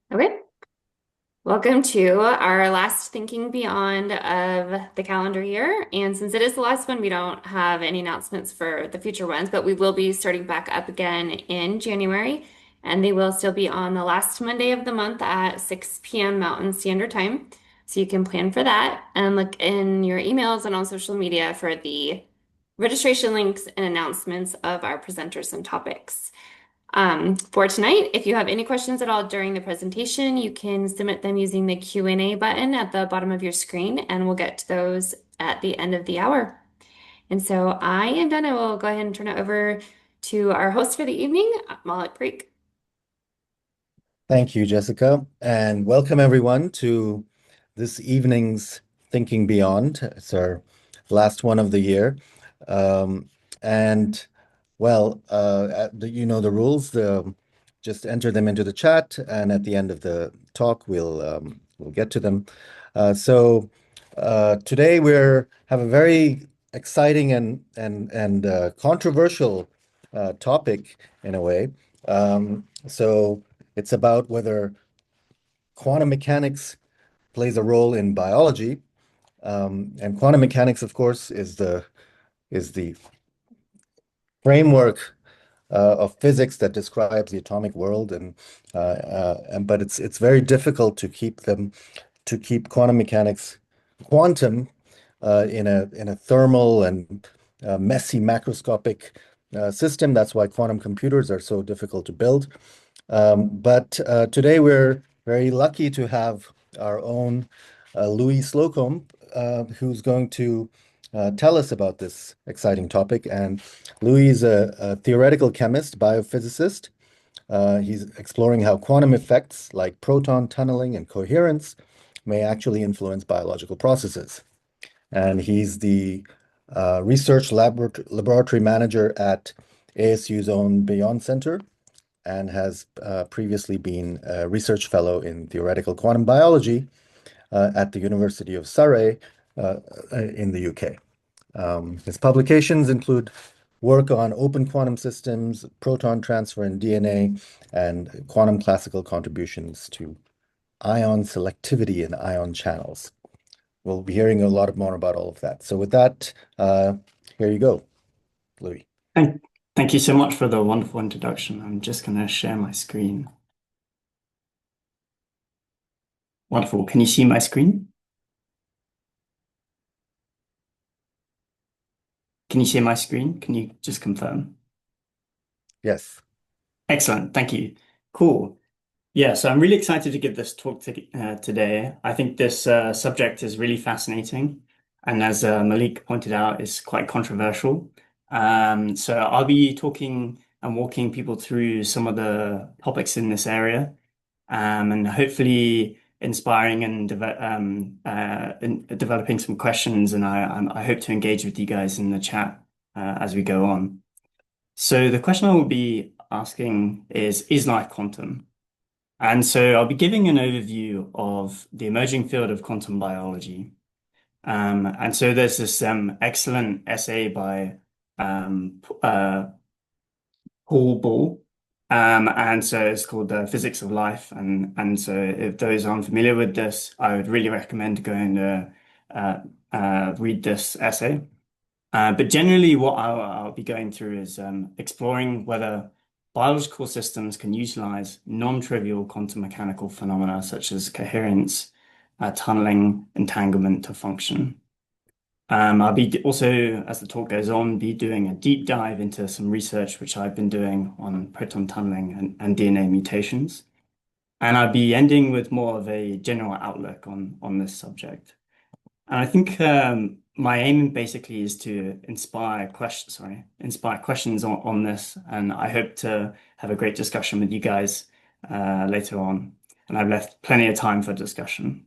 Okay, welcome to our last Thinking Beyond of the calendar year. And since it is the last one, we don't have any announcements for the future ones, but we will be starting back up again in January. And they will still be on the last Monday of the month at 6 p.m. Mountain Standard Time. So you can plan for that and look in your emails and on social media for the registration links and announcements of our presenters and topics. For tonight, if you have any questions at all during the presentation, you can submit them using the Q&A button at the bottom of your screen, and we'll get to those at the end of the hour. And so I am done. I will go ahead and turn it over to our host for the evening, Maulik Parikh. Thank you, Jessica, and welcome everyone to this evening's Thinking Beyond. It's our last one of the year. And you know the rules. Just enter them into the chat, and at the end of the talk, we'll get to them. Today we're have a very exciting and controversial topic in a way. It's about whether quantum mechanics plays a role in biology. And quantum mechanics, of course, is the framework of physics that describes the atomic world, but it's very difficult to keep quantum mechanics quantum in a thermal and messy macroscopic system. That's why quantum computers are so difficult to build. But today we're very lucky to have our own Louie Slocombe, who's going to tell us about this exciting topic. And Louis is a theoretical chemist, biophysicist. He's exploring how quantum effects like proton tunneling and coherence may actually influence biological processes. And he's the research laboratory manager at ASU's own Beyond Center and has previously been a research fellow in theoretical quantum biology at the University of Surrey in the UK. His publications include work on open quantum systems, proton transfer in DNA, and quantum classical contributions to ion selectivity in ion channels. We'll be hearing a lot more about all of that. So with that, here you go, Louis. Thank, thank you so much for the wonderful introduction. I'm just going to share my screen. Wonderful. Can you see my screen? Can you see my screen? Can you just confirm? Yes. Excellent. Thank you. Cool. Yeah, so I'm really excited to give this talk today. I think this subject is really fascinating. And as Maulik pointed out, it's quite controversial. So I'll be talking and walking people through some of the topics in this area, and hopefully inspiring and developing some questions. And I hope to engage with you guys in the chat as we go on. So the question I will be asking is life quantum? And so I'll be giving an overview of the emerging field of quantum biology. And so there's this excellent essay by Paul Ball. And so it's called The Physics of Life. And so if those aren't familiar with this, I would really recommend going to read this essay. But generally, what I'll be going through is exploring whether biological systems can utilize non-trivial quantum mechanical phenomena such as coherence, tunneling, entanglement to function. I'll be also, as the talk goes on, be doing a deep dive into some research which I've been doing on proton tunneling and DNA mutations. And I'll be ending with more of a general outlook on this subject. And I think my aim basically is to inspire questions on this. And I hope to have a great discussion with you guys later on. And I've left plenty of time for discussion.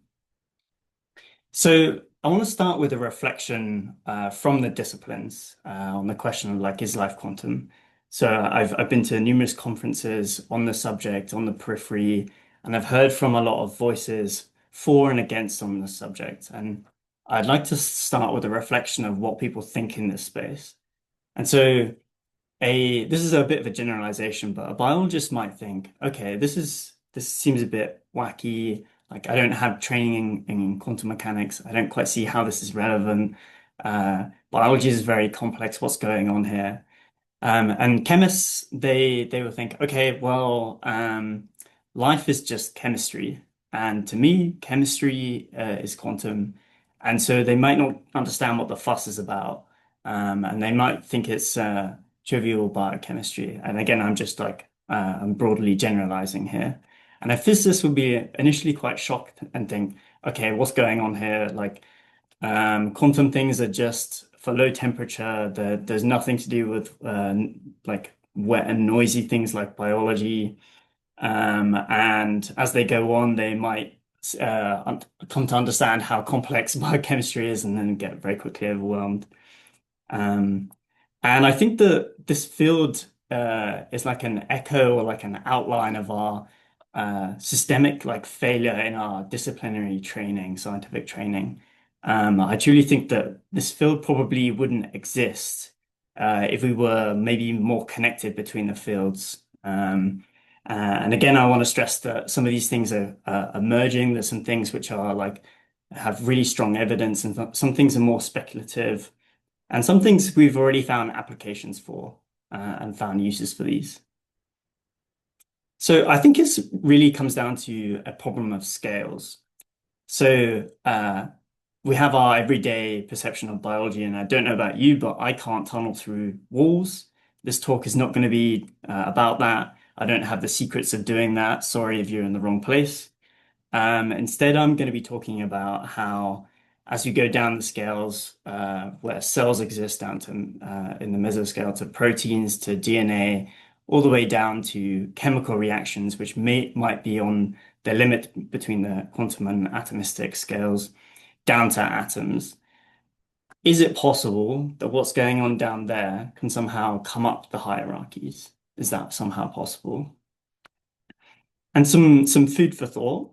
So I want to start with a reflection from the disciplines on the question of is life quantum? So I've been to numerous conferences on the subject, on the periphery, and I've heard from a lot of voices for and against on the subject. And I'd like to start with a reflection of what people think in this space. And so this is a bit of a generalization, but a biologist might think, okay, this is this seems a bit wacky. Like I don't have training in quantum mechanics. I don't quite see how this is relevant. Biology is very complex. What's going on here? And chemists, they will think, okay, well, life is just chemistry, and to me, chemistry is quantum, and so they might not understand what the fuss is about, and they might think it's trivial biochemistry. And again, I'm just like I'm broadly generalizing here. And a physicist would be initially quite shocked and think, okay, what's going on here? Like quantum things are just for low temperature. There's nothing to do with like wet and noisy things like biology. And as they go on, they might come to understand how complex biochemistry is and then get very quickly overwhelmed. Um, and I think that this field is like an echo or like an outline of our systemic like failure in our disciplinary training, scientific training. I truly think that this field probably wouldn't exist if we were maybe more connected between the fields. And again, I want to stress that some of these things are emerging. There's some things which are like have really strong evidence, and some things are more speculative. And some things we've already found applications for and found uses for these. So I think it really comes down to a problem of scales. So we have our everyday perception of biology, and I don't know about you, but I can't tunnel through walls. This talk is not going to be about that. I don't have the secrets of doing that. Sorry if you're in the wrong place. Instead, I'm going to be talking about how, as you go down the scales, where cells exist down to in the mesoscale to proteins to DNA, all the way down to chemical reactions, which might be on the limit between the quantum and atomistic scales, down to atoms. Is it possible that what's going on down there can somehow come up the hierarchies? Is that somehow possible? And some food for thought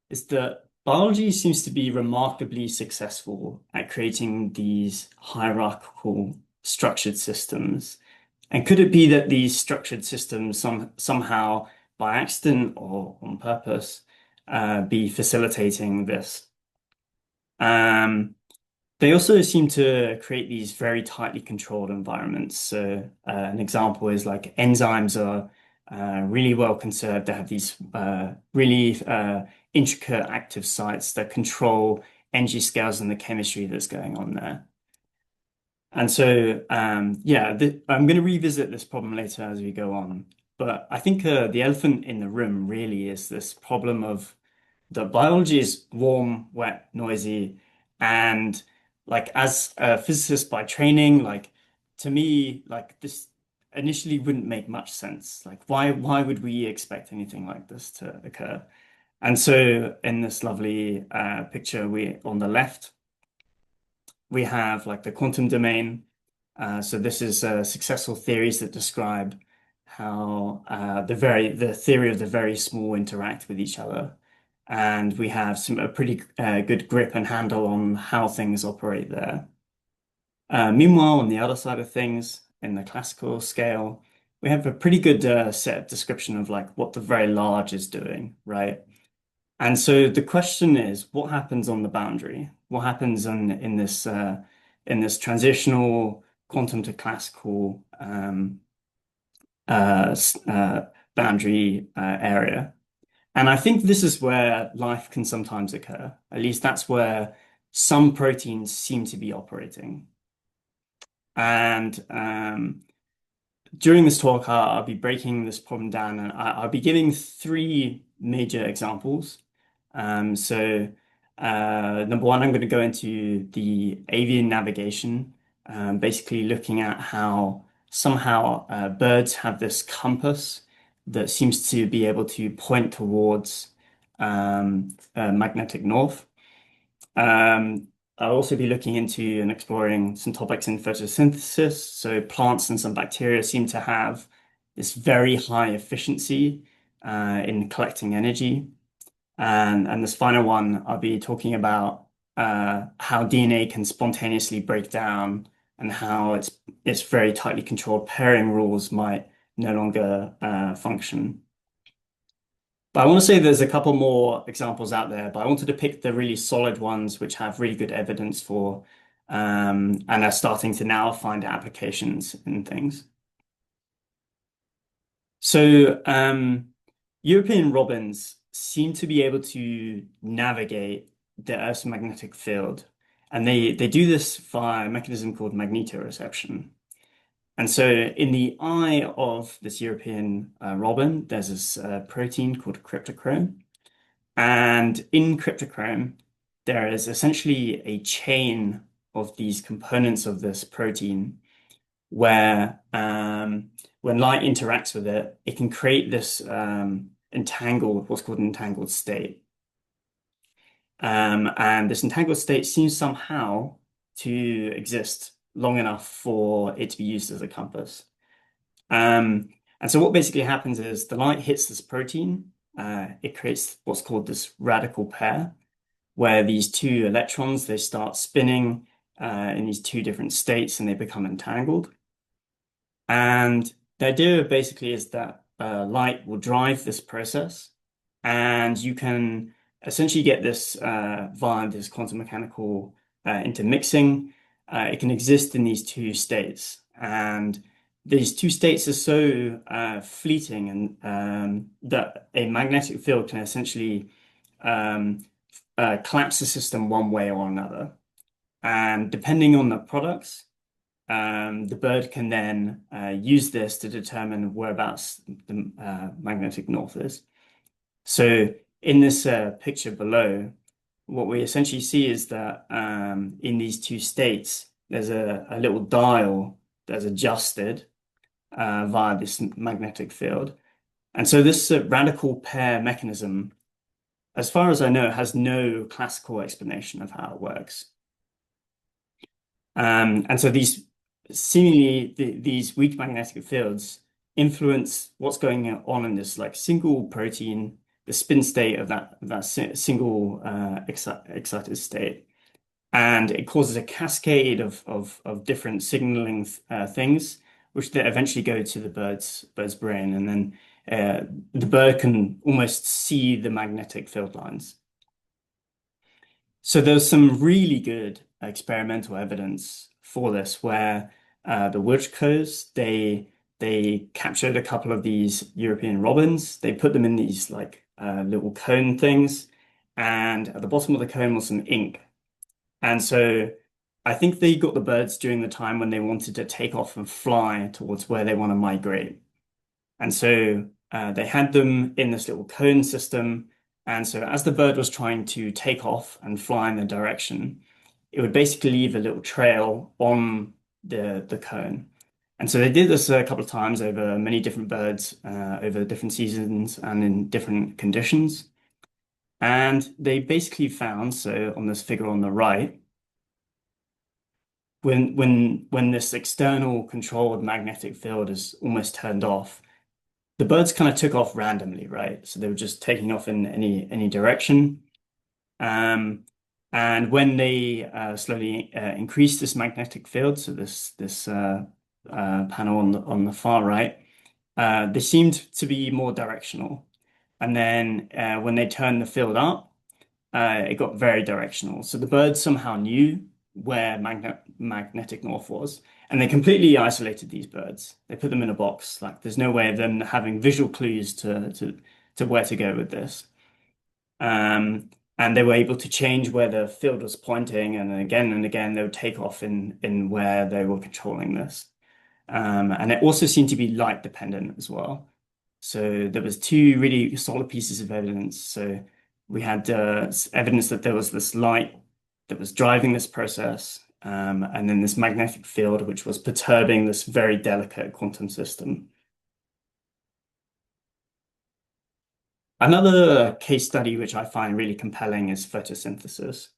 is that biology seems to be remarkably successful at creating these hierarchical structured systems. And could it be that these structured systems somehow by accident or on purpose be facilitating this? Um, they also seem to create these very tightly controlled environments. So, an example is like enzymes are really well conserved. They have these really intricate active sites that control energy scales and the chemistry that's going on there. And so, yeah, I'm going to revisit this problem later as we go on. But I think the elephant in the room really is this problem of the biology is warm, wet, noisy, and like as a physicist by training, like to me, like this initially wouldn't make much sense. Like why would we expect anything like this to occur? And so in this lovely picture we on the left, we have like the quantum domain. So this is successful theories that describe how the theory of the very small interact with each other. And we have a pretty good grip and handle on how things operate there. Meanwhile, on the other side of things, in the classical scale, we have a pretty good set of description of like what the very large is doing, right? And so the question is, what happens on the boundary? What happens in this transitional quantum to classical boundary area? And I think this is where life can sometimes occur. At least that's where some proteins seem to be operating. And during this talk, I'll be breaking this problem down, and I'll be giving three major examples. So, number one, I'm going to go into the avian navigation, basically looking at how somehow birds have this compass that seems to be able to point towards magnetic north. I'll also be looking into and exploring some topics in photosynthesis. So plants and some bacteria seem to have this very high efficiency in collecting energy. And this final one, I'll be talking about how DNA can spontaneously break down and how its very tightly controlled pairing rules might no longer function. But I want to say there's a couple more examples out there, but I wanted to pick the really solid ones which have really good evidence for and are starting to now find applications in things. So European robins seem to be able to navigate the Earth's magnetic field, and they do this via a mechanism called magnetoreception. And so, in the eye of this European robin, there's this protein called cryptochrome. And in cryptochrome, there is essentially a chain of these components of this protein where when light interacts with it, it can create this what's called an entangled state. And this entangled state seems somehow to exist long enough for it to be used as a compass. Um, and so what basically happens is the light hits this protein, it creates what's called this radical pair, where these two electrons, they start spinning in these two different states and they become entangled. And the idea basically is that light will drive this process, and you can essentially get this via this quantum mechanical intermixing. It can exist in these two states, and these two states are so fleeting, and that a magnetic field can essentially um, collapse the system one way or another. And depending on the products, the bird can then use this to determine whereabouts the magnetic north is. So in this picture below, what we essentially see is that in these two states, there's a little dial that's adjusted via this magnetic field. And so this radical pair mechanism, as far as I know, has no classical explanation of how it works. And so these seemingly these weak magnetic fields influence what's going on in this like single protein, the spin state of that single excited state, and it causes a cascade of different signaling things, which then eventually go to the bird's brain, and then the bird can almost see the magnetic field lines. So there's some really good experimental evidence for this, where the woodchuckers they captured a couple of these European robins. They put them in these like little cone things, and at the bottom of the cone was some ink. And so I think they got the birds during the time when they wanted to take off and fly towards where they want to migrate. And so they had them in this little cone system. And so as the bird was trying to take off and fly in the direction, it would basically leave a little trail on the cone. And so they did this a couple of times over many different birds, over different seasons and in different conditions. And they basically found, so on this figure on the right, when this external controlled magnetic field is almost turned off, the birds kind of took off randomly, right? So they were just taking off in any direction. Um, and when they slowly increased this magnetic field, so this panel on the far right, they seemed to be more directional. And then when they turned the field up, it got very directional. So the birds somehow knew where magnetic north was. And they completely isolated these birds. They put them in a box. Like there's no way of them having visual clues to where to go with this. And they were able to change where the field was pointing, and again they would take off in where they were controlling this. And it also seemed to be light dependent as well. So there was two really solid pieces of evidence. So we had evidence that there was this light that was driving this process, and then this magnetic field which was perturbing this very delicate quantum system. Another case study which I find really compelling is photosynthesis.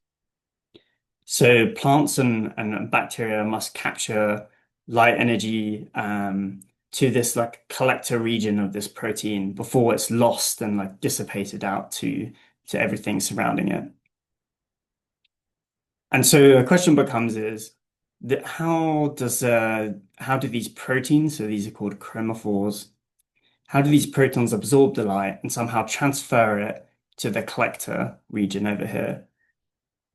So plants and bacteria must capture light energy to this like collector region of this protein before it's lost and like dissipated out to everything surrounding it. And so a question becomes is that how do these proteins, so these are called chromophores, how do these protons absorb the light and somehow transfer it to the collector region over here?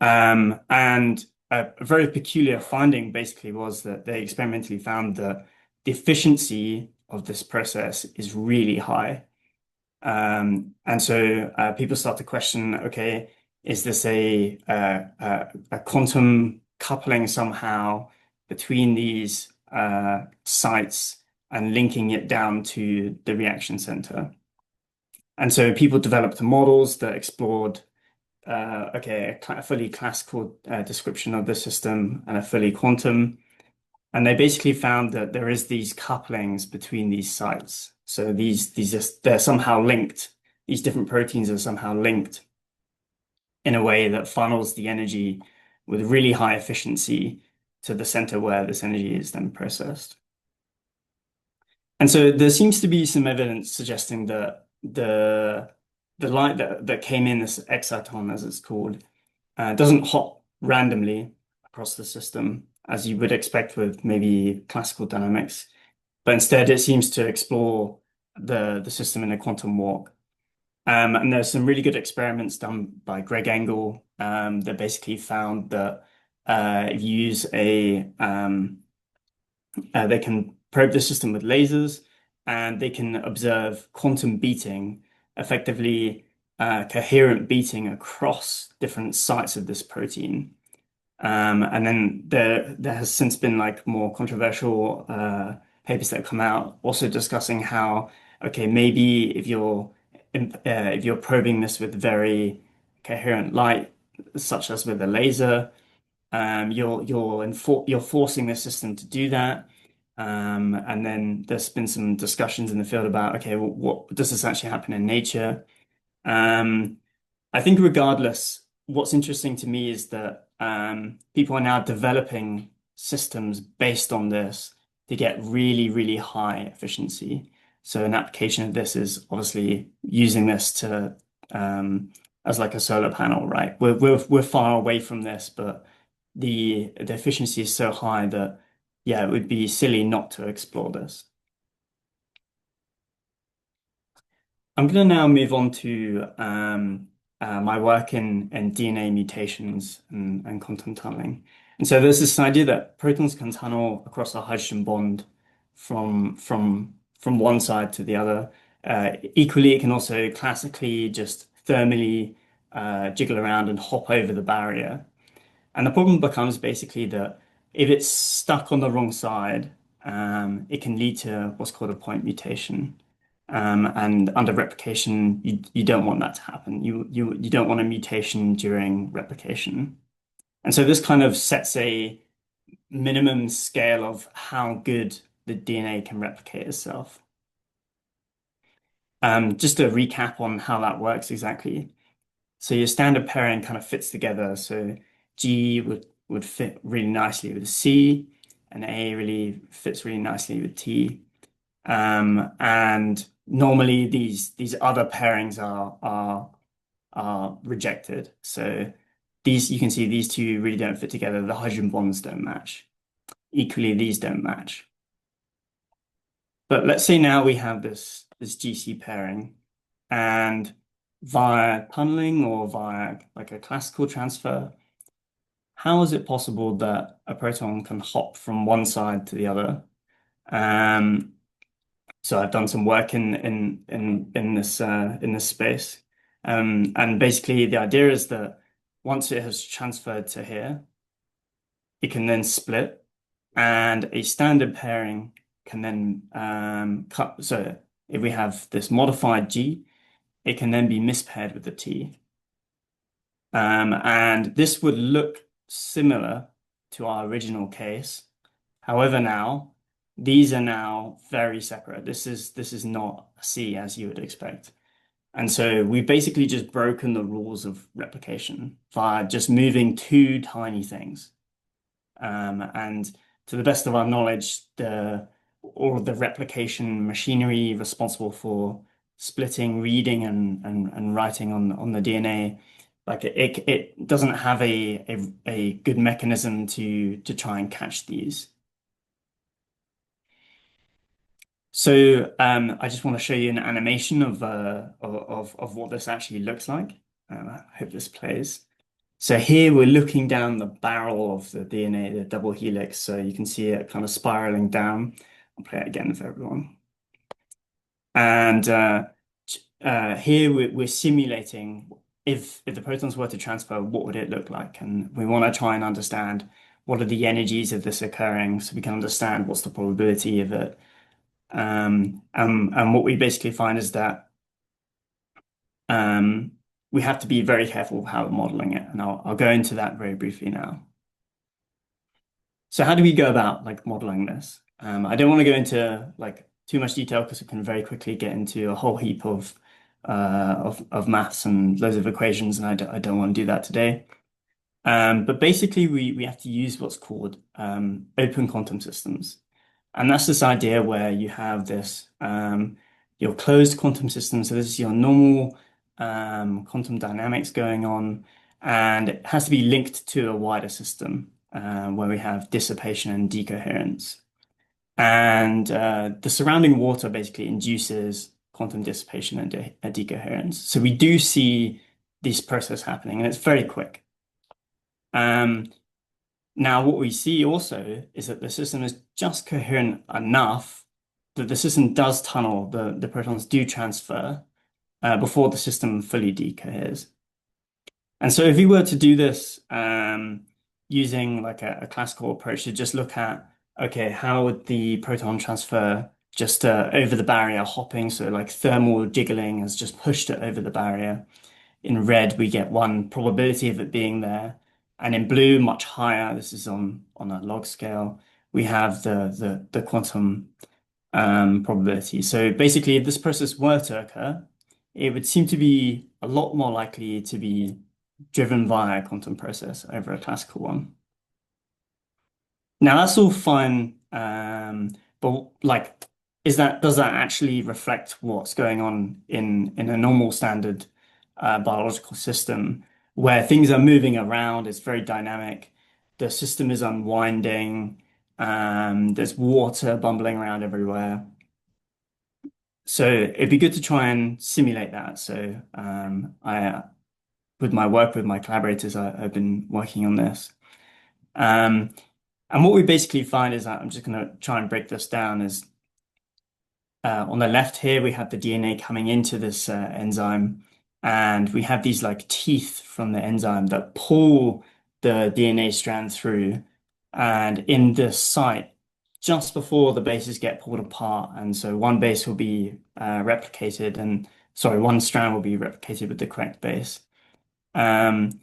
And a very peculiar finding basically was that they experimentally found that the efficiency of this process is really high. And so people start to question, okay, is this a quantum coupling somehow between these sites and linking it down to the reaction center? And so people developed models that explored, okay, a fully classical description of the system and a fully quantum. And they basically found that there is these couplings between ththese sites. So they're somehow linked. These different proteins are somehow linked in a way that funnels the energy with really high efficiency to the center where this energy is then processed. And so there seems to be some evidence suggesting that the light that came in, this exciton as it's called, doesn't hop randomly across the system as you would expect with maybe classical dynamics, but instead it seems to explore the system in a quantum walk. And there's some really good experiments done by Greg Engel that basically found that if you use they can probe the system with lasers and they can observe quantum beating, effectively coherent beating across different sites of this protein. And then there has since been like more controversial papers that have come out also discussing how, okay, maybe if you're probing this with very coherent light, such as with a laser, you're forcing the system to do that. And then there's been some discussions in the field about, okay, well, what does this actually happen in nature? Um, I think regardless, what's interesting to me is that people are now developing systems based on this to get really, really high efficiency. So an application of this is obviously using this to as like a solar panel, right? We're far away from this, but the efficiency is so high that yeah, it would be silly not to explore this. I'm going to now move on to my work in DNA mutations and quantum tunneling. And so there's this idea that protons can tunnel across a hydrogen bond from one side to the other. Equally, it can also classically just thermally jiggle around and hop over the barrier. And the problem becomes basically that if it's stuck on the wrong side, it can lead to what's called a point mutation. And under replication, you don't want that to happen. You don't want a mutation during replication. And so this kind of sets a minimum scale of how good the DNA can replicate itself. Just to recap on how that works exactly. So your standard pairing kind of fits together. So G would fit really nicely with C, and A really fits really nicely with T. And normally these other pairings are rejected. So these you can see these two really don't fit together. The hydrogen bonds don't match. Equally, these don't match. But let's say now we have this GC pairing, and via tunneling or via like a classical transfer, how is it possible that a proton can hop from one side to the other? Um, so I've done some work in this space, and basically the idea is that once it has transferred to here, it can then split, and a standard pairing can then cut. So if we have this modified G, it can then be mispaired with the T. And this would look similar to our original case. However, now these are now very separate. This is not a C as you would expect. And so we've basically just broken the rules of replication via just moving two tiny things. And to the best of our knowledge, all of the replication machinery responsible for splitting, reading, and writing on the DNA, like it doesn't have a good mechanism to try and catch these. So I just want to show you an animation of what this actually looks like. I hope this plays. So here we're looking down the barrel of the DNA, the double helix. So you can see it kind of spiraling down. I'll play it again for everyone. And here we're simulating if the protons were to transfer, what would it look like? And we want to try and understand what are the energies of this occurring so we can understand what's the probability of it. And what we basically find is that um, we have to be very careful of how we're modeling it. And I'll go into that very briefly now. So how do we go about like modeling this? I don't want to go into like too much detail because it can very quickly get into a whole heap of maths and loads of equations, and I don't want to do that today. But basically, we have to use what's called open quantum systems, and that's this idea where you have this your closed quantum system. So this is your normal quantum dynamics going on, and it has to be linked to a wider system where we have dissipation and decoherence. And the surrounding water basically induces quantum dissipation and decoherence. So we do see this process happening, and it's very quick. Um, Now, what we see also is that the system is just coherent enough that the system does tunnel, the protons do transfer before the system fully decoheres. And so if we were to do this using like a classical approach to just look at, okay, how would the proton transfer just over the barrier hopping? So like thermal jiggling has just pushed it over the barrier. In red, we get one probability of it being there. And in blue, much higher, this is on a log scale, we have the quantum probability. So basically, if this process were to occur, it would seem to be a lot more likely to be driven via a quantum process over a classical one. Now that's all fine, but like, does that actually reflect what's going on in a normal standard biological system where things are moving around? It's very dynamic. The system is unwinding. There's water bumbling around everywhere. So it'd be good to try and simulate that. So with my work with my collaborators, I've been working on this. Um, and what we basically find is that I'm just going to try and break this down is on the left here, we have the DNA coming into this enzyme, and we have these like teeth from the enzyme that pull the DNA strand through. And in this site, just before the bases get pulled apart, and so one base will be replicated, and sorry, one strand will be replicated with the correct base. Um,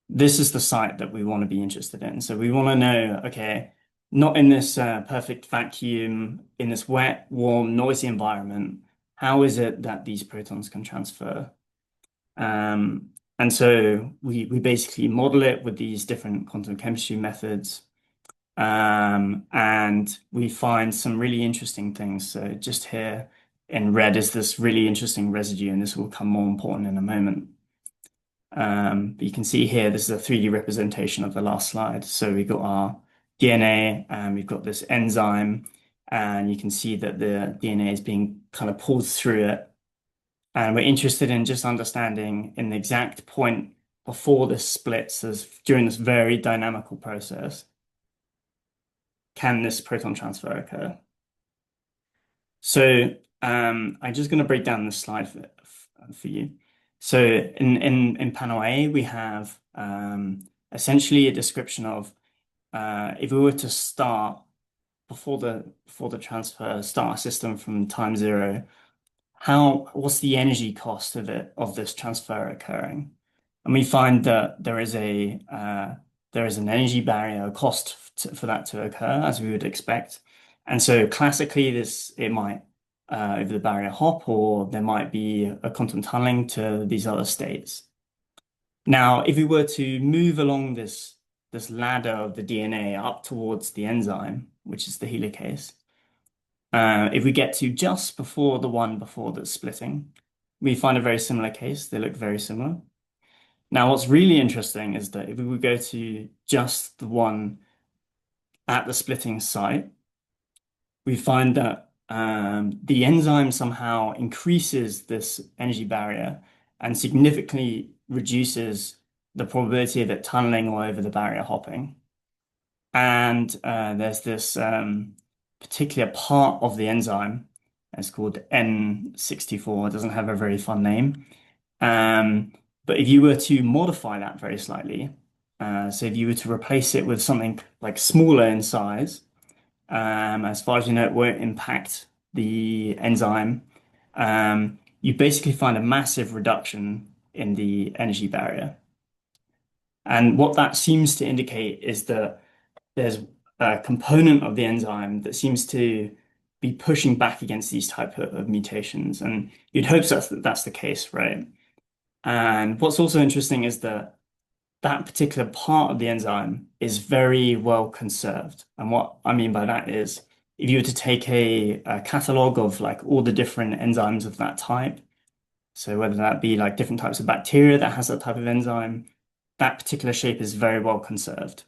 this is the site that we want to be interested in. So we want to know, okay, not in this perfect vacuum, in this wet, warm, noisy environment, how is it that these protons can transfer? And so we basically model it with these different quantum chemistry methods. And we find some really interesting things. So just here in red is this really interesting residue, and this will become more important in a moment. But you can see here, this is a 3D representation of the last slide. So we've got our DNA, and we've got this enzyme, and you can see that the DNA is being kind of pulled through it. And we're interested in just understanding in the exact point before this splits, during this very dynamical process, can this proton transfer occur? So I'm just going to break down this slide for you. So in panel A, we have essentially a description of if we were to start before the transfer, start a system from time zero, what's the energy cost of this transfer occurring? And we find that there is an energy barrier, a cost for that to occur, as we would expect. And so classically, it might over the barrier hop, or there might be a quantum tunneling to these other states. Now, if we were to move along this ladder of the DNA up towards the enzyme, which is the helicase, if we get to just before the one before the splitting, we find a very similar case. They look very similar. Now, what's really interesting is that if we would go to just the one at the splitting site, we find that the enzyme somehow increases this energy barrier and significantly reduces the probability of it tunneling or over the barrier hopping. And there's this particular part of the enzyme, it's called N64, it doesn't have a very fun name. Um, but if you were to modify that very slightly, so if you were to replace it with something like smaller in size, as far as you know, it won't impact the enzyme. You basically find a massive reduction in the energy barrier. And what that seems to indicate is that there's a component of the enzyme that seems to be pushing back against these type of mutations. And you'd hope that's the case, right? And what's also interesting is that that particular part of the enzyme is very well conserved. And what I mean by that is if you were to take a catalog of like all the different enzymes of that type, so whether that be like different types of bacteria that has that type of enzyme, that particular shape is very well conserved.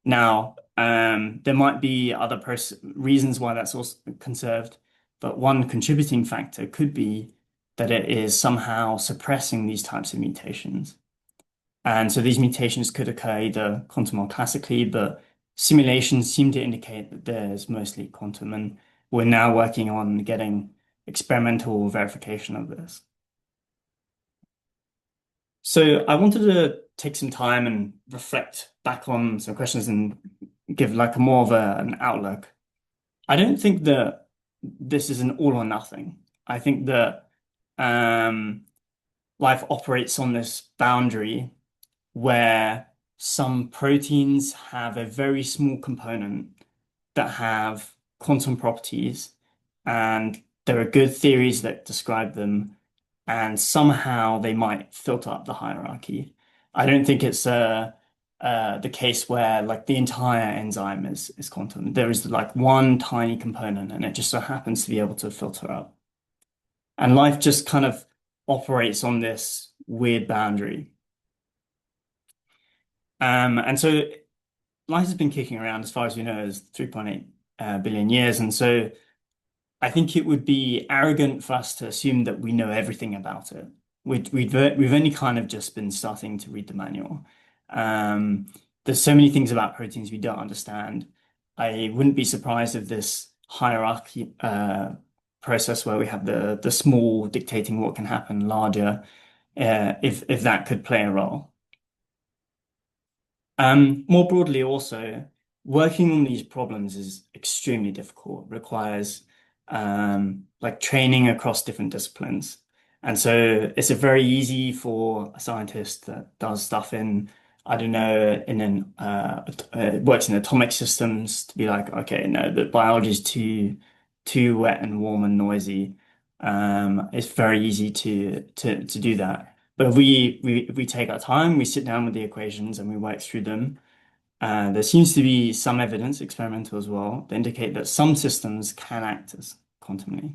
Now, there might be other reasons why that's also conserved, but one contributing factor could be that it is somehow suppressing these types of mutations. And so these mutations could occur either quantum or classically, but simulations seem to indicate that there's mostly quantum, and we're now working on getting experimental verification of this. So I wanted to take some time and reflect back on some questions and give like a more of an outlook. I don't think that this is an all or nothing. I think that life operates on this boundary where some proteins have a very small component that have quantum properties, and there are good theories that describe them, and somehow they might filter up the hierarchy. I don't think it's the case where like the entire enzyme is quantum. There is like one tiny component, and it just so happens to be able to filter up. And life just kind of operates on this weird boundary. And so life has been kicking around as far as we know as 3.8 billion years. And so I think it would be arrogant for us to assume that we know everything about it. We've only kind of just been starting to read the manual. Um, there's so many things about proteins we don't understand. I wouldn't be surprised if this hierarchy process where we have the small dictating what can happen larger, if that could play a role. More broadly, also, working on these problems is extremely difficult, requires like training across different disciplines. And so it's a very easy for a scientist that does stuff in, I don't know, works in atomic systems to be like, okay, no, the biology is too wet and warm and noisy. It's very easy to do that. But if we take our time, we sit down with the equations and we work through them. There seems to be some evidence, experimental as well, to indicate that some systems can act as quantumly.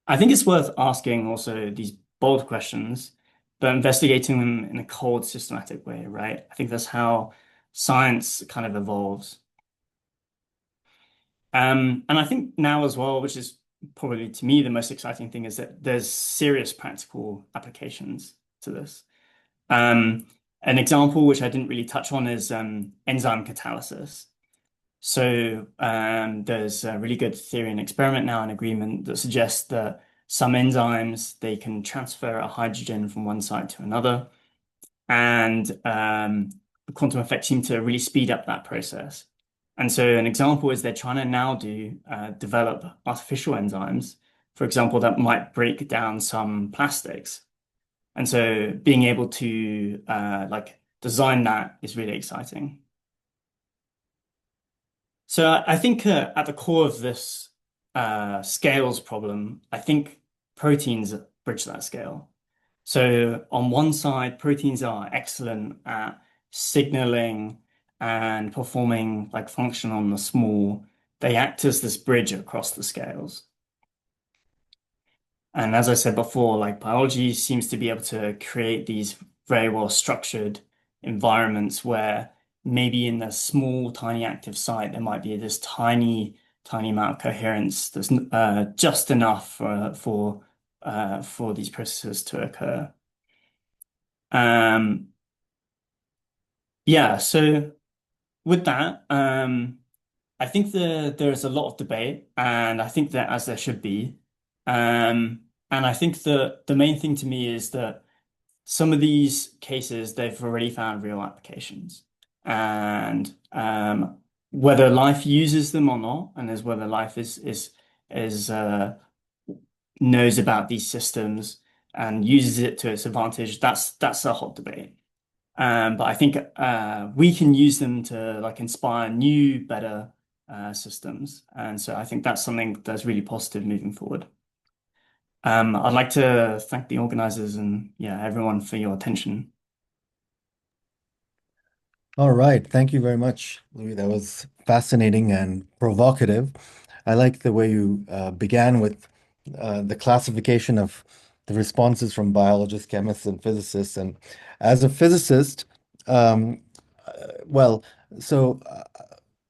I think it's worth asking also these bold questions, but investigating them in a cold, systematic way, right? I think that's how science kind of evolves. And I think now as well, which is probably to me the most exciting thing, is that there's serious practical applications to this. Um, an example which I didn't really touch on is enzyme catalysis. So there's a really good theory and experiment now in agreement that suggests that some enzymes, they can transfer a hydrogen from one site to another. And the quantum effects seem to really speed up that process. And so an example is they're trying to now develop artificial enzymes, for example, that might break down some plastics. And so being able to like design that is really exciting. So I think at the core of this scales problem, I think proteins bridge that scale. So on one side, proteins are excellent at signaling and performing like function on the small. They act as this bridge across the scales. And as I said before, like biology seems to be able to create these very well structured environments where maybe in a small, tiny active site, there might be this tiny tiny amount of coherence that's just enough for these processes to occur. Um, yeah, so with that, I think there's a lot of debate, and I think that as there should be. And I think the main thing to me is that some of these cases they've already found real applications, and whether life uses them or not, and as whether life is knows about these systems and uses it to its advantage, that's a hot debate. But I think we can use them to like inspire new, better systems, and so I think that's something that's really positive moving forward. I'd like to thank the organizers and yeah, everyone for your attention. All right. Thank you very much, Louis. That was fascinating and provocative. I like the way you began with the classification of the responses from biologists, chemists, and physicists. And as a physicist, um, well, so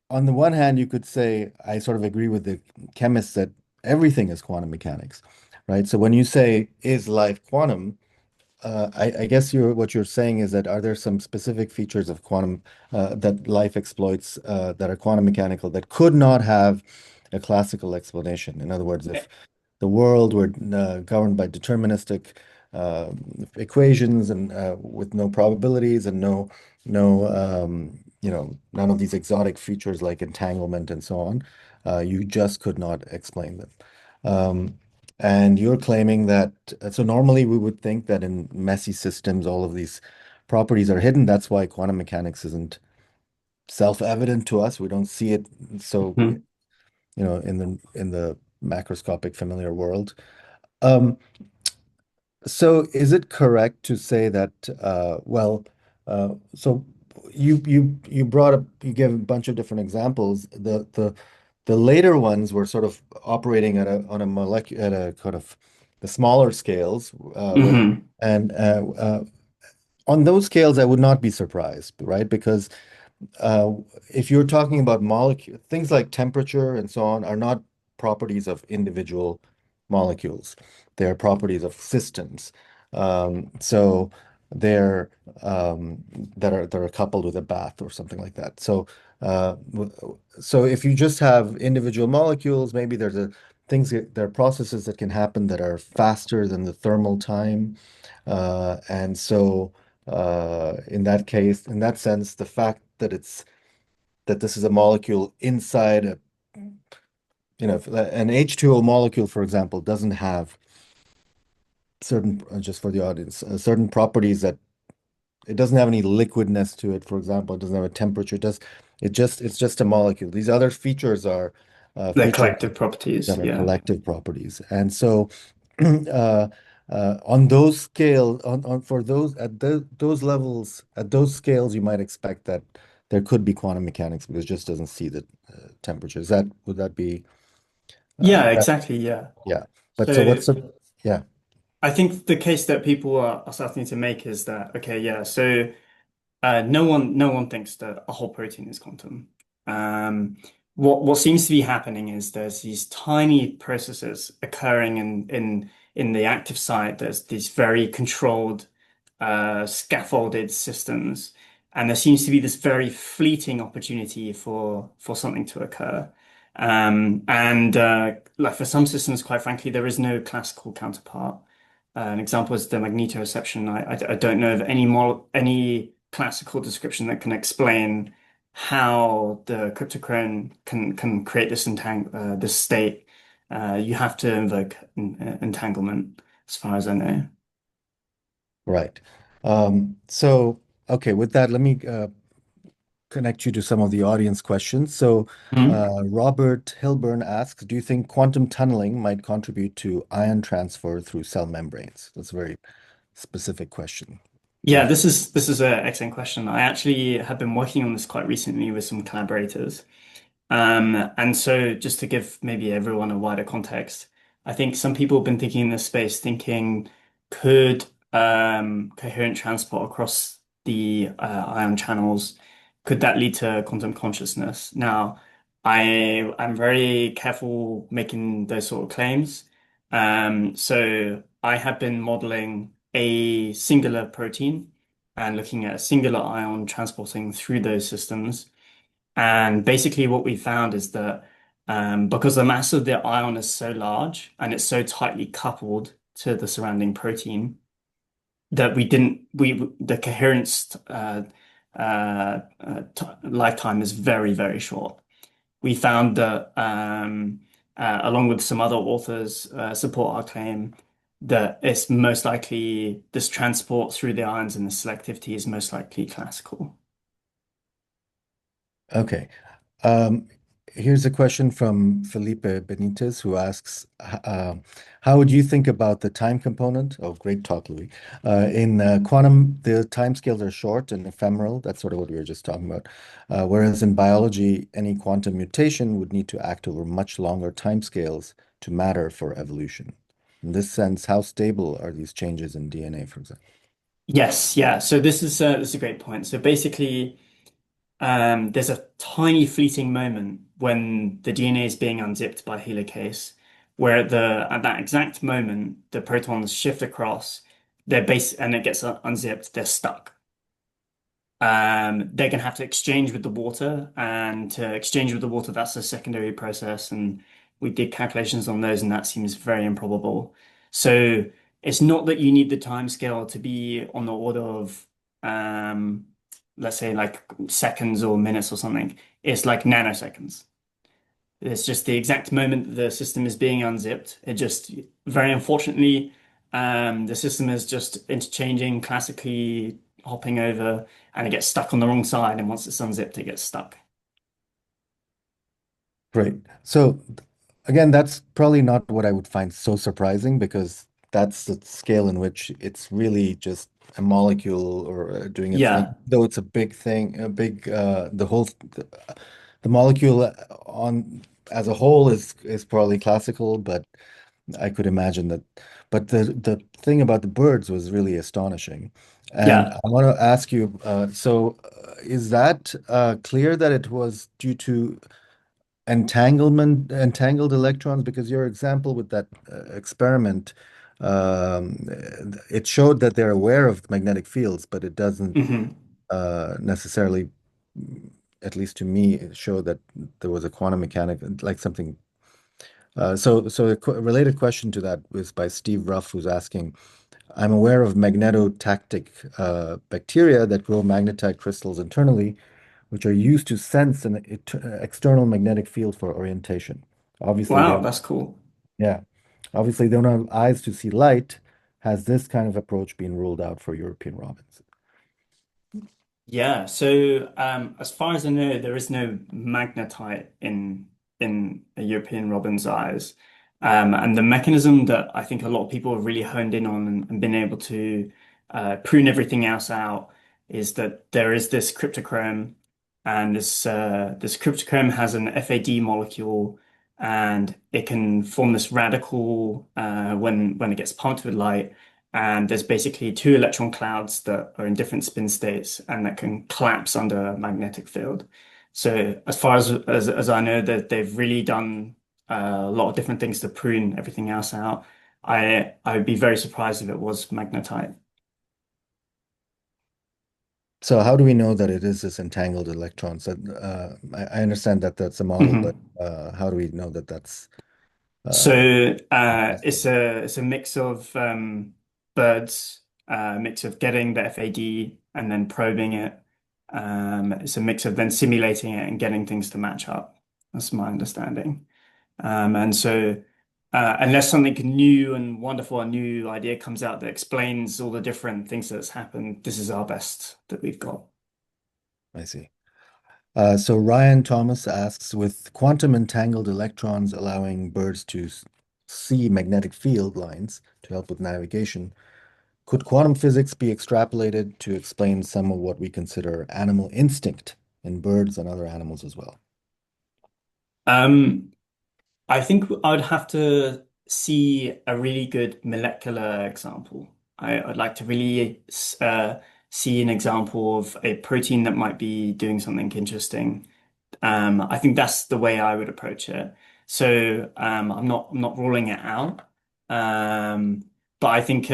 on the one hand, you could say I sort of agree with the chemists that everything is quantum mechanics, right? So when you say, is life quantum? I guess what you're saying is that are there some specific features of quantum that life exploits that are quantum mechanical that could not have a classical explanation? In other words, if the world were governed by deterministic uh, equations and with no probabilities and none of these exotic features like entanglement and so on, you just could not explain them. Um, and you're claiming that, so normally we would think that in messy systems, all of these properties are hidden. That's why quantum mechanics isn't self-evident to us. We don't see it so, Mhm. in the macroscopic familiar world. Um, so is it correct to say that, so you brought up, you gave a bunch of different examples. The later ones were sort of operating on a molecular at a kind of the smaller scales, Mhm. and on those scales, I would not be surprised, right? Because uh, if you're talking about molecule, things like temperature and so on are not properties of individual molecules. They're properties of systems. So they're that are coupled with a bath or something like that. So if you just have individual molecules, maybe there are processes that can happen that are faster than the thermal time. And so in that case, in that sense, the fact that this is a molecule inside if an H2O molecule, for example, doesn't have certain, just for the audience, certain properties that it doesn't have any liquidness to it, for example, it doesn't have a temperature, it's just a molecule. These other features are Their features collective properties, that are yeah. collective properties. And so uh, on those scales, on for those at those levels, at those scales, you might expect that there could be quantum mechanics because it just doesn't see the temperature. Would that be Yeah, that? exactly, yeah. Yeah. But so So what's the yeah, I think the case that people are starting to make is that, okay, yeah, so no one thinks that a whole protein is quantum. Um, what seems to be happening is there's these tiny processes occurring in the active site. There's these very controlled, scaffolded systems, and there seems to be this very fleeting opportunity for something to occur. And like for some systems, quite frankly, there is no classical counterpart. An example is the magnetoreception. I don't know of any classical description that can explain how the cryptochrome can create this state. You have to invoke entanglement, as far as I know. right. So okay, with that, let me connect you to some of the audience questions. So, Mhm. Robert Hilburn asks, do you think quantum tunneling might contribute to ion transfer through cell membranes? That's a very specific question. Yeah, What? this is an excellent question. I actually have been working on this quite recently with some collaborators. And so just to give maybe everyone a wider context, I think some people have been thinking in this space, thinking could coherent transport across the ion channels, could that lead to quantum consciousness? Now, I'm very careful making those sort of claims. So I have been modeling a singular protein and looking at a singular ion transporting through those systems. And basically, what we found is that because the mass of the ion is so large and it's so tightly coupled to the surrounding protein, that we didn't we the coherence lifetime is very, very short. We found that along with some other authors support our claim that it's most likely this transport through the ions and the selectivity is most likely classical. Okay. Um, Here's a question from Felipe Benitez who asks, how would you think about the time component? Oh, great talk, Louis. In quantum, the timescales are short and ephemeral. That's sort of what we were just talking about. Whereas in biology, any quantum mutation would need to act over much longer timescales to matter for evolution. In this sense, how stable are these changes in DNA, for example? Yes, yeah. So this is a great point. So basically, there's a tiny fleeting moment when the DNA is being unzipped by helicase, where at that exact moment the protons shift across, and it gets unzipped, they're stuck. They're going to have to exchange with the water, and to exchange with the water, that's a secondary process, and we did calculations on those, and that seems very improbable. So it's not that you need the time scale to be on the order of, um, let's say, like seconds or minutes or something. It's like nanoseconds. It's just the exact moment that the system is being unzipped. It just, very unfortunately, the system is just interchanging, classically hopping over, and it gets stuck on the wrong side. And once it's unzipped, it gets stuck. Great. So again, that's probably not what I would find so surprising because that's the scale in which it's really just a molecule or doing its thing. Yeah. Though it's a big thing, the molecule on as a whole is probably classical, but I could imagine that. But the thing about the birds was really astonishing. And Yeah. I want to ask you, is that clear that it was due to entangled electrons? Because your example with that experiment, it showed that they're aware of magnetic fields, but it doesn't hmm necessarily, at least to me, show that there was a quantum mechanic, like something. So a related question to that was by Steve Ruff, who's asking, I'm aware of magnetotactic bacteria that grow magnetite crystals internally, which are used to sense an external magnetic field for orientation. Obviously, Wow, that's cool. yeah, obviously they don't have eyes to see light. Has this kind of approach been ruled out for European robins? Yeah, so as far as I know, there is no magnetite in a European robin's eyes. And the mechanism that I think a lot of people have really honed in on and been able to prune everything else out is that there is this cryptochrome, and this cryptochrome has an FAD molecule, and it can form this radical when it ggets pumped with light. And there's basically two electron clouds that are in different spin states and that can collapse under a magnetic field. So as far as I know, that they've really done a lot of different things to prune everything else out. I would be very surprised if it was magnetite. So how do we know that it is this entangled electrons? That I understand that that's a model, but Mhm. how do we know that that's uh, So possible? it's a mix of birds, a mix of getting the FAD and then probing it. It's a mix of then simulating it and getting things to match up. That's my understanding. And so unless something new and wonderful, a new idea comes out that explains all the different things that's happened, this is our best that we've got. I see. So Ryan Thomas asks, with quantum entangled electrons allowing birds to see magnetic field lines to help with navigation, could quantum physics be extrapolated to explain some of what we consider animal instinct in birds and other animals as well? Um, I think I'd have to see a really good molecular example. I'd like to really see an example of a protein that might be doing something interesting. I think that's the way I would approach it. So I'm not ruling it out. Um, but I think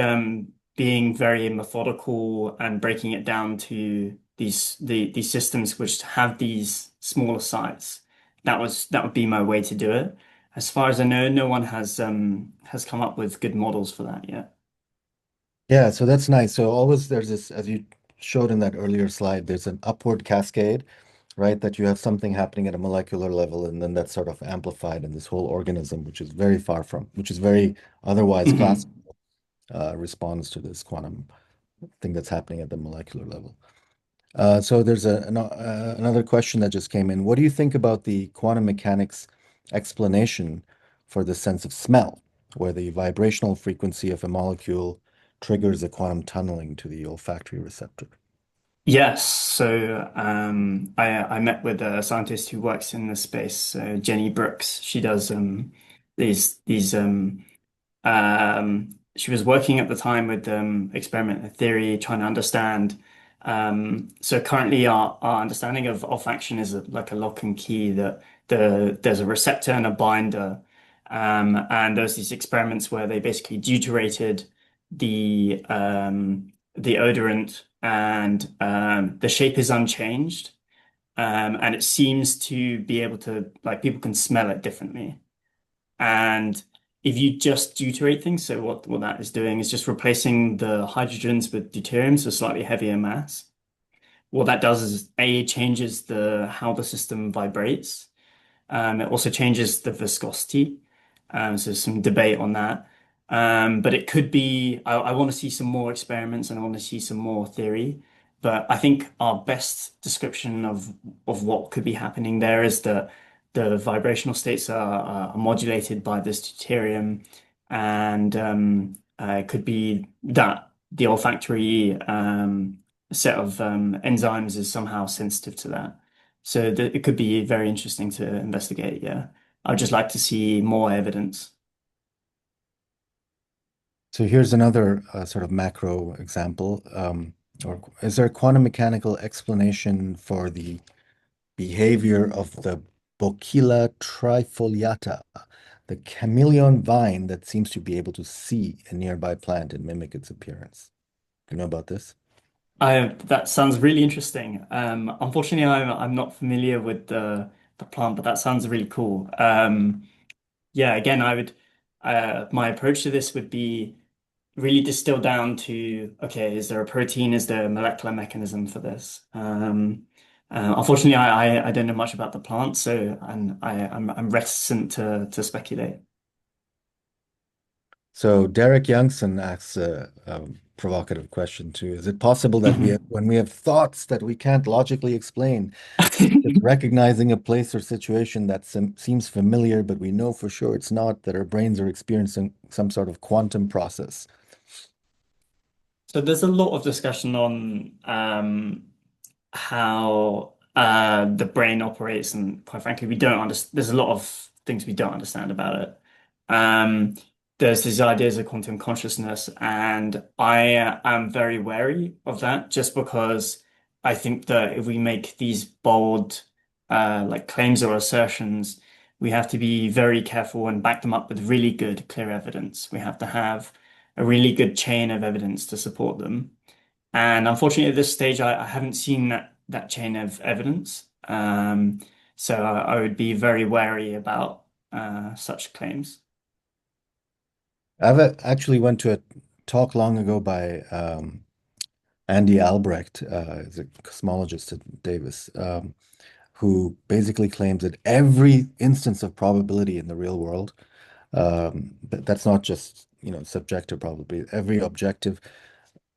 being very methodical and breaking it down to these systems which have these smaller sites, that would be my way to do it. As far as I know, no one has come up with good models for that yet. Yeah, so that's nice. So always there's this, as you showed in that earlier slide, there's an upward cascade, right? That you have something happening at a molecular level, and then that's sort of amplified in this whole organism, which is very far from, which is very otherwise classical, Hmm. responds to this quantum thing that's happening at the molecular level. So there's another question that just came in. What do you think about the quantum mechanics explanation for the sense of smell, where the vibrational frequency of a molecule triggers a quantum tunneling to the olfactory receptor? Yes, so I met with a scientist who works in this space, Jenny Brooks. She does these she was working at the time with experimental theory, trying to understand. So currently, our understanding of olfaction is like a lock and key that there's a receptor and a binder, and there's these experiments where they basically deuterated the odorant, and the shape is unchanged, and it seems to be able to like people can smell it differently. And if you just deuterate things, so what that is doing is just replacing the hydrogens with deuterium, so slightly heavier mass. What that does is A, changes the how the system vibrates. It also changes the viscosity. So there's some debate on that. But it could be, I want to see some more experiments and I want to see some more theory. But I think our best description of what could be happening there is that the vibrational states are modulated by this deuterium, and it could be that the olfactory set of enzymes is somehow sensitive to that. So it could be very interesting to investigate, yeah. I'd just like to see more evidence. So here's another sort of macro example. Or is there a quantum mechanical explanation for the behavior of the Bocchilla trifoliata, the chameleon vine that seems to be able to see a nearby plant and mimic its appearance? Do you know about this? That sounds really interesting. Unfortunately, I'm not familiar with the plant, but that sounds really cool. Yeah, again, I would my approach to this would be really distilled down to, okay, is there a protein? Is there a molecular mechanism for this? Unfortunately, I don't know much about the plant, so I'm reticent to speculate. So Derek Youngson asks a provocative question too. Is it possible that Mhm. when we have thoughts that we can't logically explain, we're just recognizing a place or situation that seems familiar, but we know for sure it's not, that our brains are experiencing some sort of quantum process? So there's a lot of discussion on how the brain operates, and quite frankly, we don't understand. There's a lot of things we don't understand about it. Um, there's these ideas of quantum consciousness, and I am very wary of that, just because I think that if we make these bold like claims or assertions, we have to be very careful and back them up with really good, clear evidence. We have to have a really good chain of evidence to support them. And unfortunately, at this stage, I haven't seen that chain of evidence. So I would be very wary about such claims. Actually went to a talk long ago by Andy Albrecht, is a cosmologist at Davis, who basically claims that every instance of probability in the real world, that's not just, subjective probability, every objective,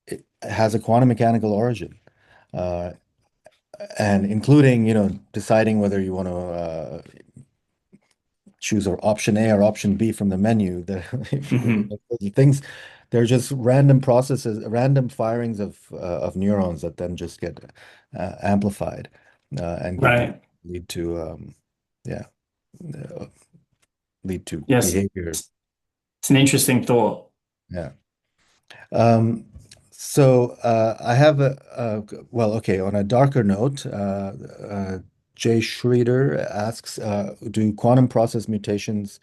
it has a quantum mechanical origin, uh, and including, deciding whether you want to choose or option A or option B from the menu. Hmm. The things, they're just random processes, random firings of neurons that then just get amplified and Right. lead to yeah uh, lead to Yes. behavior. It's an interesting thought. Yeah. Um, so I have well, okay, on a darker note, Jay Schroeder asks, do quantum process mutations,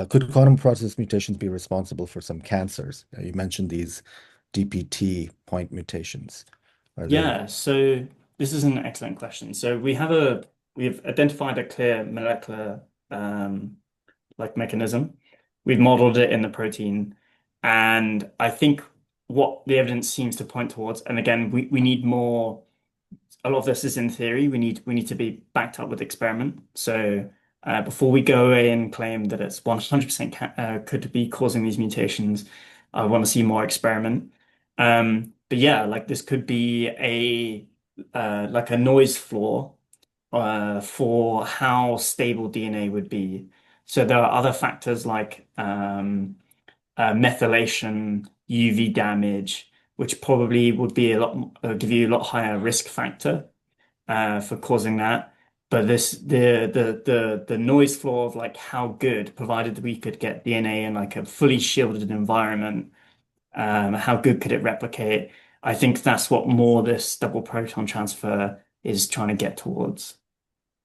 could quantum process mutations be responsible for some cancers? You mentioned these DPT point mutations. Are they? Yeah, so this is an excellent question. So we've identified a clear molecular like mechanism. We've modeled it in the protein, and I think what the evidence seems to point towards, and again, we need more. A lot of this is in theory. We need to be backed up with experiment. So before we go away and claim that it's 100% could be causing these mutations, I want to see more experiment. But yeah, like this could be a like a noise floor for how stable DNA would be. So there are other factors like methylation, UV damage, which probably would be a lot give you a lot higher risk factor for causing that. But the noise floor of like how good, provided we could get DNA in like a fully shielded environment, how good could it replicate? I think that's what more this double proton transfer is trying to get towards.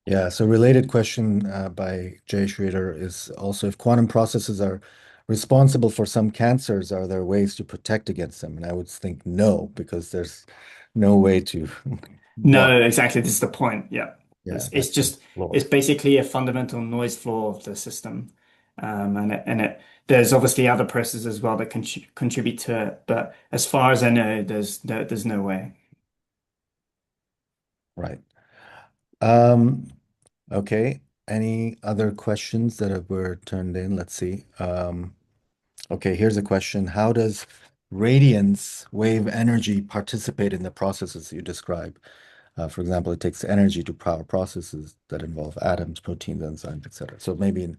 Yeah, so related question by Jay Schroeder is also if quantum processes are responsible for some cancers, are there ways to protect against them? And I would think no, because there's no way to block. No, exactly. This is the point. Yeah. Yeah, It's that's the just floor. it's basically a fundamental noise floor of the system. And there's obviously other processes as well that contribute to it, but as far as I know, there's no way. Right. Um, okay. Any other questions that were turned in? Let's see. Okay, here's a question. How does radiance wave energy participate in the processes you describe? For example, it takes energy to power processes that involve atoms, proteins, enzymes, etc. So maybe in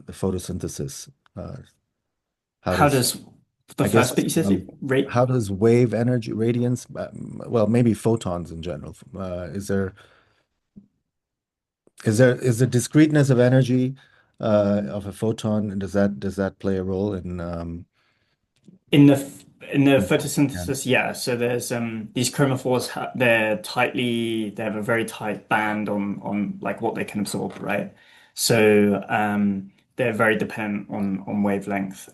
the photosynthesis, uh, how How does, does the I first guess, bit you said rate how does wave energy, radiance, well, maybe photons in general. Is the discreteness of energy of a photon, and does that play a role in the in quantum photosynthesis? mechanics? Yeah. So there's these chromophores they have a very tight band on like what they can absorb, right? So they're very dependent on wavelength.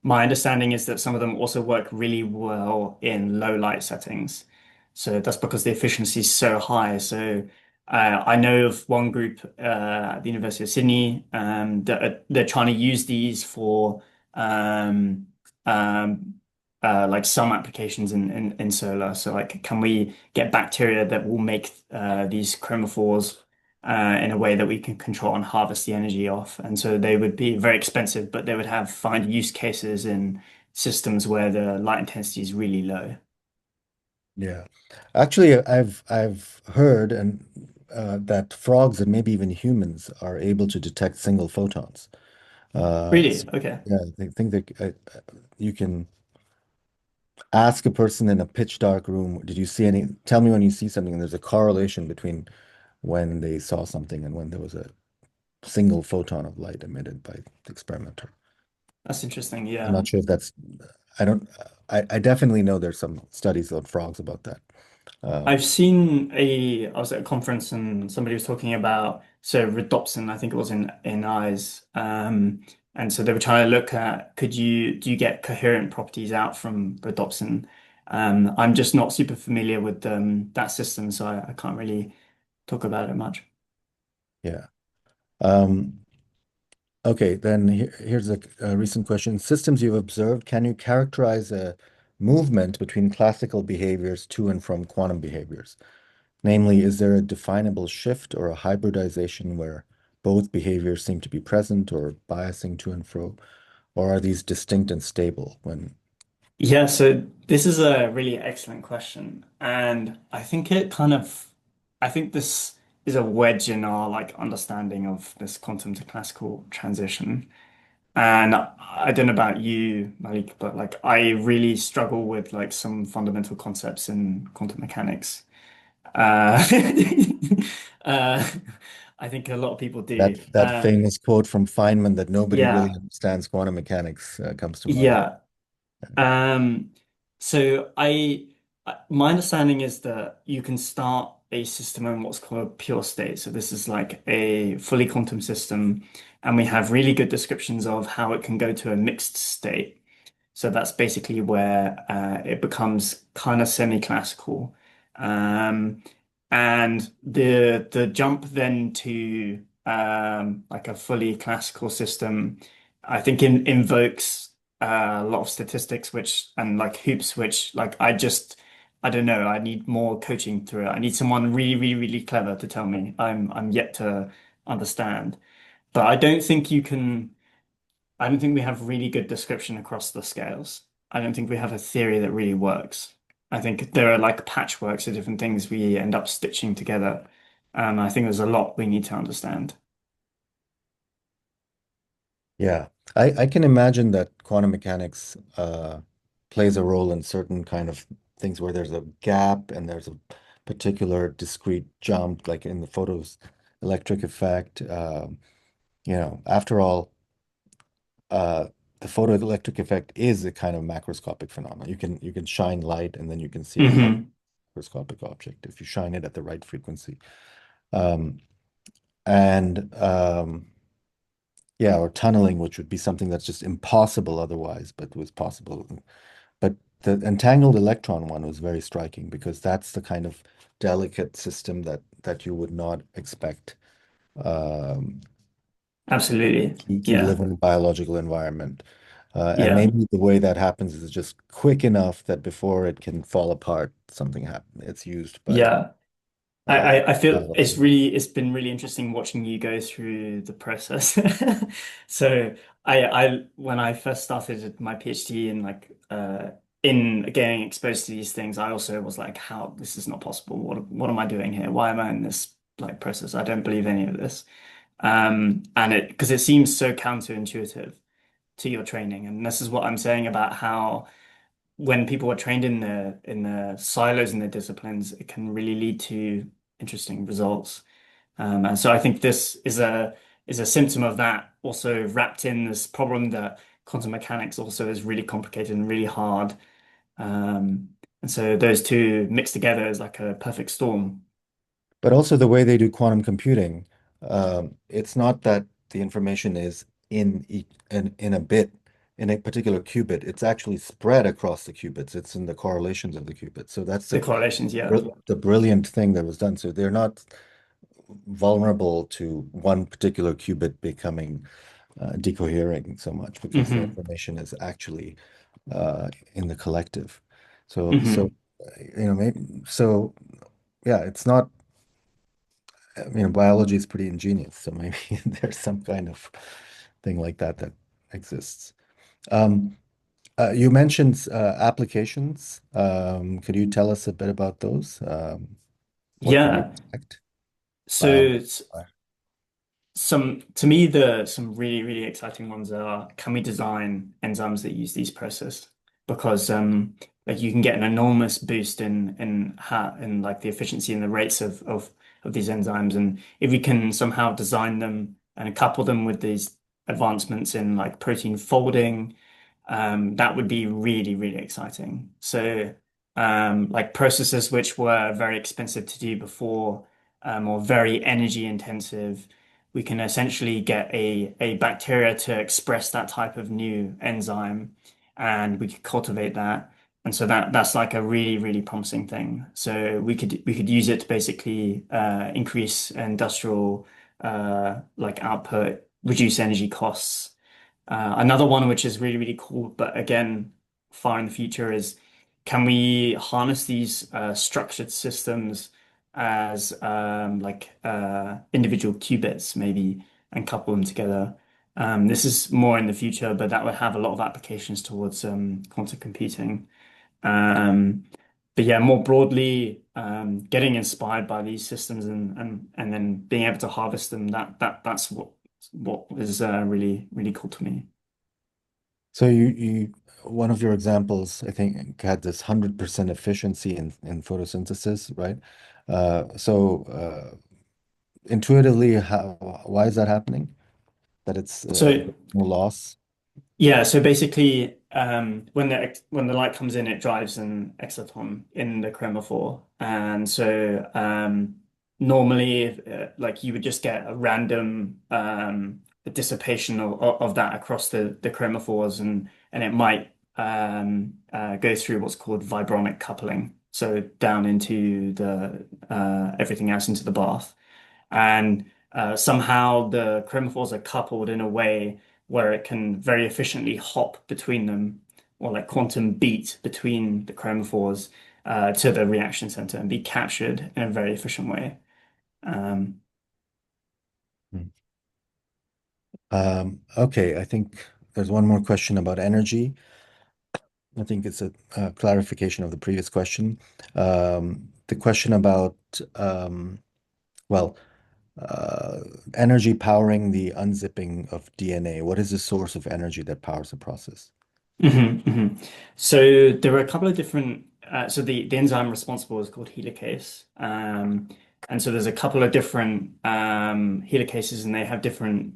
My understanding is that some of them also work really well in low light settings. So that's because the efficiency is so high. So I know of one group at the University of Sydney they're trying to use these for um, um, like some applications in solar. So like, can we get bacteria that will make these chromophores in a way that we can control and harvest the energy off? And so they would be very expensive, but they would have find use cases in systems where the light intensity is really low. Yeah. Actually, I've heard that frogs and maybe even humans are able to detect single photons. Really? So, Okay. yeah, I think that you can ask a person in a pitch dark room, did you see any? Tell me when you see something, and there's a correlation between when they saw something and when there was a single photon of light emitted by the experimenter. That's interesting. I'm Yeah. not sure if that's, I don't, I definitely know there's some studies on frogs about that. Um, I was at a conference and somebody was talking about, so rhodopsin, I think it was in eyes. And so they were trying to look at, do you get coherent properties out from rhodopsin? I'm just not super familiar with that system, so I can't really talk about it much. yeah. Um, Okay, then here's a recent question. Systems you've observed, can you characterize a movement between classical behaviors to and from quantum behaviors? Namely, is there a definable shift or a hybridization where both behaviors seem to be present or biasing to and fro, or are these distinct and stable when, Yeah, so this is a really excellent question. And I think this is a wedge in our like understanding of this quantum to classical transition. And I don't know about you, Malik, but like I really struggle with like some fundamental concepts in quantum mechanics. Uh, uh, I think a lot of people do. that famous quote from Feynman that nobody really Yeah, understands quantum mechanics comes to mind. yeah. Um, so my understanding is that you can start. a system in what's called a pure state. So this is like a fully quantum system, and we have really good descriptions of how it can go to a mixed state. So that's basically where it becomes kind of semi-classical. Um, and the jump then to like a fully classical system, I think invokes a lot of statistics, which and like hoops, which like I don't know. I need more coaching through it. I need someone really, really, really clever to tell me. I'm yet to understand. But I don't think you can. I don't think we have really good description across the scales. I don't think we have a theory that really works. I think there are like patchworks of different things we end up stitching together. I think there's a lot we need to understand. Yeah, I can imagine that quantum mechanics plays a role in certain kind of things where there's a gap and there's a particular discrete jump, like in the photos electric effect. After all, uh, the photoelectric effect is a kind of macroscopic phenomenon. You can shine light and then you can see a Hmm. macroscopic object if you shine it at the right frequency. Um, and yeah, or tunneling, which would be something that's just impossible otherwise, but was possible. But the entangled electron one was very striking because that's the kind of delicate system that you would not expect um, Absolutely. to Yeah. live in a biological environment. And Yeah. maybe the way that happens is just quick enough that before it can fall apart, something happens. It's used by Yeah. I feel biology. it's been really interesting watching you go through the process. So when I first started my PhD in in getting exposed to these things, I also was like, how this is not possible. What am I doing here? Why am I in this like process? I don't believe any of this. And it because it seems so counterintuitive to your training. And this is what I'm saying about how when people are trained in the silos in the disciplines, it can really lead to interesting results. And so I think this is a symptom of that, also wrapped in this problem that quantum mechanics also is really complicated and really hard. And so those two mixed together is like a perfect storm. But also the way they do quantum computing, it's not that the information is in a bit, in a particular qubit. It's actually spread across the qubits. It's in the correlations of the qubits. So that's The correlations, yeah. the brilliant thing that was done. So they're not vulnerable to one particular qubit becoming decohering so much because the Hmm. information is actually in the collective. So Hmm. maybe so yeah, it's not. Biology is pretty ingenious, so maybe there's some kind of thing like that that exists. Um, you mentioned applications. Could you tell us a bit about those? What can we Yeah. expect? So Bio. some to me the some really really exciting ones are, can we design enzymes that use these processes, because like you can get an enormous boost in like the efficiency and the rates of these enzymes, and if we can somehow design them and couple them with these advancements in like protein folding, that would be really really exciting. So like processes which were very expensive to do before, or very energy intensive, we can essentially get a bacteria to express that type of new enzyme, and we could cultivate that. And so that's like a really, really promising thing. So we could use it to basically increase industrial like output, reduce energy costs. Another one which is really, really cool, but again, far in the future, is, can we harness these structured systems as individual qubits maybe, and couple them together? This is more in the future, but that would have a lot of applications towards quantum computing. Um, but yeah, more broadly, getting inspired by these systems and then being able to harvest them, that's what is really really cool to me. So you one of your examples, I think, had this 100% efficiency in photosynthesis, right? So intuitively, why is that happening? That it's So no loss? Yeah, so basically, when the light comes in, it drives an exciton in the chromophore, and so normally, like you would just get a random dissipation of that across the chromophores, and it might go through what's called vibronic coupling, so down into the everything else into the bath, and somehow the chromophores are coupled in a way where it can very efficiently hop between them, or like quantum beat between the chromophores to the reaction center and be captured in a very efficient way. Um, Hmm. Okay, I think there's one more question about energy. I think it's a clarification of the previous question. The question about, um, well, uh, energy powering the unzipping of DNA. What is the source of energy that powers the process? mhm. So there are a couple of different. So the enzyme responsible is called helicase, and so there's a couple of different helicases, and they have different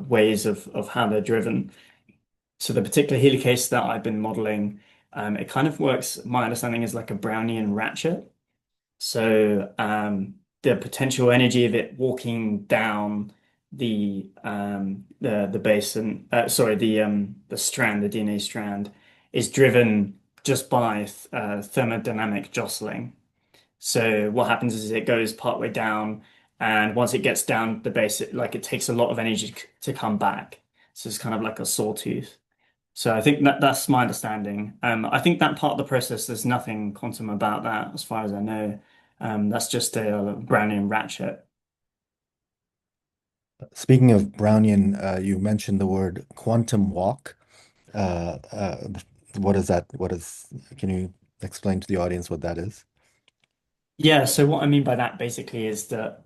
ways of how they're driven. So the particular helicase that I've been modeling, it kind of works. My understanding is like a Brownian ratchet. So the potential energy of it walking down the base and sorry the strand, the DNA strand, is driven just by thermodynamic jostling. So what happens is it goes partway down, and once it gets down the base, it takes a lot of energy to come back. So it's kind of like a sawtooth. So I think that's my understanding. I think that part of the process, there's nothing quantum about that, as far as I know. That's just a Brownian ratchet. Speaking of Brownian, you mentioned the word quantum walk. Uh, uh, what is that? Can you explain to the audience what that is? Yeah. So what I mean by that basically is that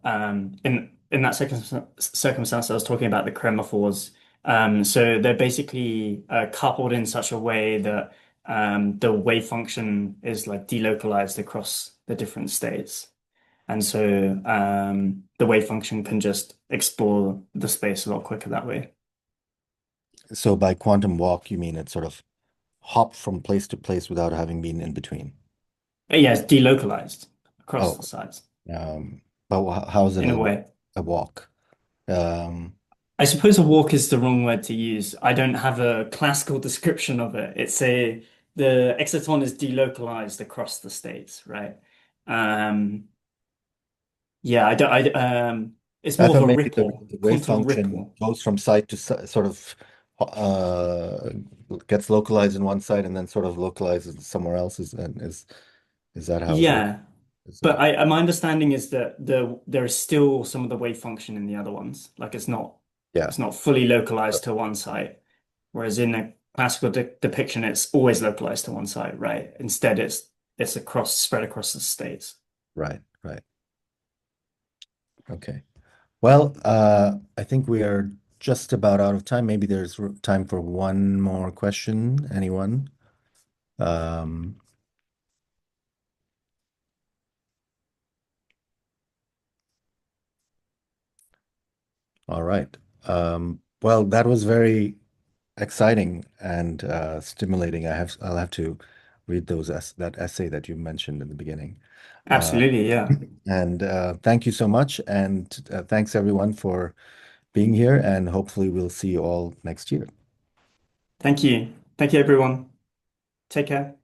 in that circumstance, I was talking about the chromophores. So they're basically coupled in such a way that the wave function is like delocalized across the different states. And so the wave function can just explore the space a lot quicker that way. So by quantum walk, you mean it sort of hop from place to place without having been in between. Yeah, it's delocalized across the Oh, sides but how is it in a way. a walk? Um, I suppose a walk is the wrong word to use. I don't have a classical description of it. The exciton is delocalized across the states, right? Um, yeah, I don't, it's I more of thought a maybe ripple, the wave quantum function ripple. goes from side to side, sort of uh, gets localized in one side and then sort of localizes somewhere else. Is that how it works? Yeah. But my understanding is that there is still some of the wave function in the other ones. Like Yeah, it's not fully localized to one site. Whereas in a classical depiction, it's always localized to one site, right? Instead, it's spread across the states. right, right. Okay. Well, I think we are just about out of time. Maybe there's time for one more question. Anyone? Um, all right. Well, that was very exciting and stimulating. I'll have to read that essay that you mentioned in the beginning. Uh, Absolutely, yeah. and thank you so much, and thanks everyone for being here. And hopefully, we'll see you all next year. Thank you. Thank you, everyone. Take care.